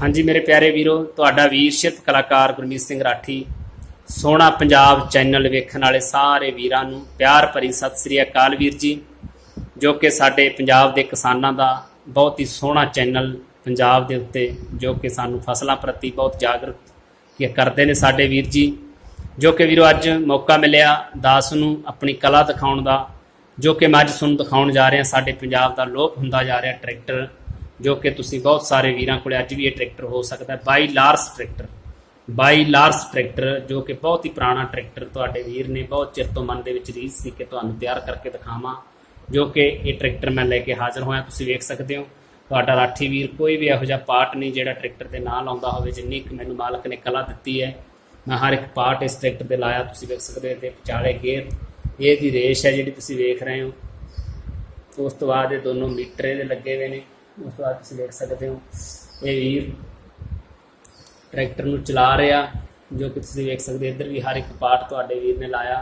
हाँ जी मेरे प्यारे वीरो, तुहाडा वीर शिल्प कलाकार गुरमीत सिंह राठी सोहना पंजाब चैनल वेखण वाले सारे वीरां नूं प्यार भरी सत श्री अकाल वीर जी। जो कि साडे पंजाब दे किसानां दा बहुत ही सोहना चैनल पंजाब दे उत्ते जो कि सानूं फसलां प्रति बहुत जागरूक करदे ने साडे वीर जी। जो कि वीरो अज मौका मिलिया दास नूं अपनी कला दिखाउण दा, जो कि मैं अज तुहानूं दिखाउण जा रहा साडे पंजाब दा लोप हुंदा जा रहा ट्रैक्टर, जो कि तुसीं बहुत सारे वीरां कोले अज भी ये ट्रैक्टर हो सकता है। बाई लार्स ट्रैक्टर जो कि बहुत ही पुराना ट्रैक्टर तुहाडे वीर ने बहुत चिर तो मन दे विच रीस सी कि तुहानूं तैयार करके दिखावां। जो कि ये ट्रैक्टर मैं लैके हाज़र होया, तुसीं वेख सकदे हो। तुहाडा राठी वीर कोई भी इहो जिहा पार्ट नहीं जिहड़ा ट्रैक्टर दे नाल आउंदा होवे। जिन्नी कि मैनूं मालक ने कला दित्ती है, मैं हर एक पार्ट इस ट्रैक्टर दे लाया। तुसीं वेख सकदे हो ते विचाले गेयर ये दी रेश है जिहड़ी तुसीं वेख रहे हो। उस तो बाद ये दोनों मीटर इहदे लगे हुए ने। उस तो बाद तुसीं देख सकते हो ये वीर ट्रैक्टर नूं चला रहा, जो कि तुसीं देख सकते इधर भी हर एक पार्ट तुहाडे वीर ने लाया।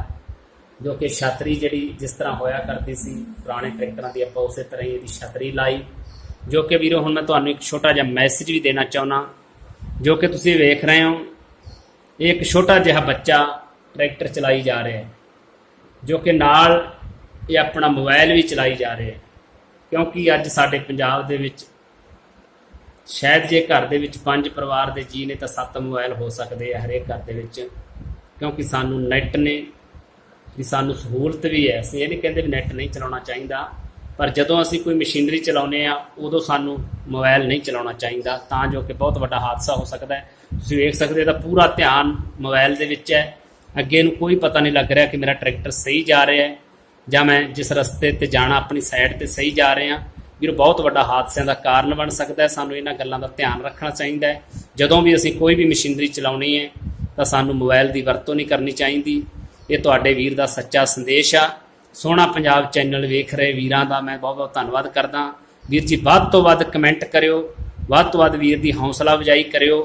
जो कि छतरी जिहड़ी जिस तरह होया करती सी पुराने ट्रैक्टरां दी आपां उसे तरह ही इहदी छतरी लाई। जो कि वीरो हुण मैं तुहानूं एक छोटा जिहा मैसेज भी देना चाहुंदा। जो कि तुसीं वेख रहे हो एक छोटा जिहा बच्चा ट्रैक्टर चलाई जा रहा है, जो कि नाल ये अपना मोबाइल भी चलाई जा रहा है। क्योंकि अज साडे पंजाब दे विच शायद जे घर दे विच 5 परिवार दे जी ने तो 7 मोबाइल हो सकते हैं हरेक घर दे विच। क्योंकि सानू नैट ने भी सानू सहूलत भी है। असीं ये नहीं कहते भी नैट नहीं चलाउणा चाहीदा, पर जदों असीं कोई मशीनरी चलाउने आ उदों सानू मोबाइल नहीं चलाउणा चाहीदा, तां जो कि बहुत वड्डा हादसा हो सकता है। तुसीं वेख सकदे हो पूरा ध्यान मोबाइल दे विच है। अगे नूं कोई पता नहीं लग रहा कि मेरा ट्रैक्टर सही जा रहा है ਜਾਂ मैं जिस रस्ते ते जाना अपनी साइड ते सही जा रहे हैं। ਵੀਰ बहुत ਵੱਡਾ ਹਾਦਸਿਆਂ ਦਾ ਕਾਰਨ बन सकता है। ਸਾਨੂੰ ਇਹਨਾਂ ਗੱਲਾਂ ਦਾ ਧਿਆਨ ਰੱਖਣਾ ਚਾਹੀਦਾ ਹੈ। ਜਦੋਂ ਵੀ ਅਸੀਂ ਕੋਈ ਵੀ ਮਸ਼ੀਨਰੀ ਚਲਾਉਣੀ ਹੈ ਤਾਂ ਸਾਨੂੰ ਮੋਬਾਈਲ ਦੀ ਵਰਤੋਂ ਨਹੀਂ ਕਰਨੀ ਚਾਹੀਦੀ। ਇਹ ਤੁਹਾਡੇ ਵੀਰ ਦਾ ਸੱਚਾ ਸੰਦੇਸ਼ ਆ। ਸੋਹਣਾ ਪੰਜਾਬ ਚੈਨਲ ਵੇਖ ਰਹੇ ਵੀਰਾਂ ਦਾ ਮੈਂ ਬਹੁਤ ਬਹੁਤ ਧੰਨਵਾਦ ਕਰਦਾ। ਵੀਰ ਜੀ ਵੱਧ ਤੋਂ ਵੱਧ ਕਮੈਂਟ ਕਰਿਓ, ਵੱਧ ਤੋਂ ਵੱਧ ਵੀਰ ਦੀ ਹੌਸਲਾ ਅਫਜ਼ਾਈ ਕਰਿਓ।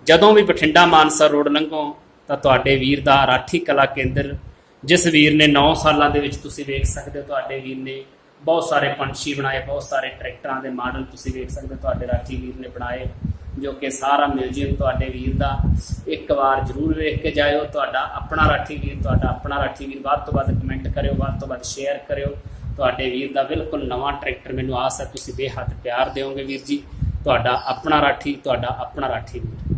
ਜਦੋਂ ਵੀ ਬਠਿੰਡਾ ਮਾਨਸਾ ਰੋਡ ਲੰਘੋ ਤਾਂ ਤੁਹਾਡੇ ਵੀਰ ਦਾ ਰਾਠੀ ਕਲਾ ਕੇਂਦਰ जिस वीर ने 9 सालों के तुसीं वेख सकते हो तुहाडे वीर ने बहुत सारे पंछी बनाए, बहुत सारे ट्रैक्टरां दे मॉडल तुसीं वेख सकते हो तुहाडे राठी वीर ने बनाए। जो कि सारा म्यूजियम तुहाडे वीर दा एक बार जरूर वेख के जाओ। तुहाडा अपना राठी वीर, तुहाडा अपना राठी वीर वध तो वध कमेंट करियो, वध तो वध शेयर करियो। तुहाडे वीर दा बिल्कुल नवां ट्रैक्टर मैनूं आस है तुसीं बेहद प्यार दिओगे वीर जी। तुहाडा अपना राठी, तुहाडा अपना राठी वीर।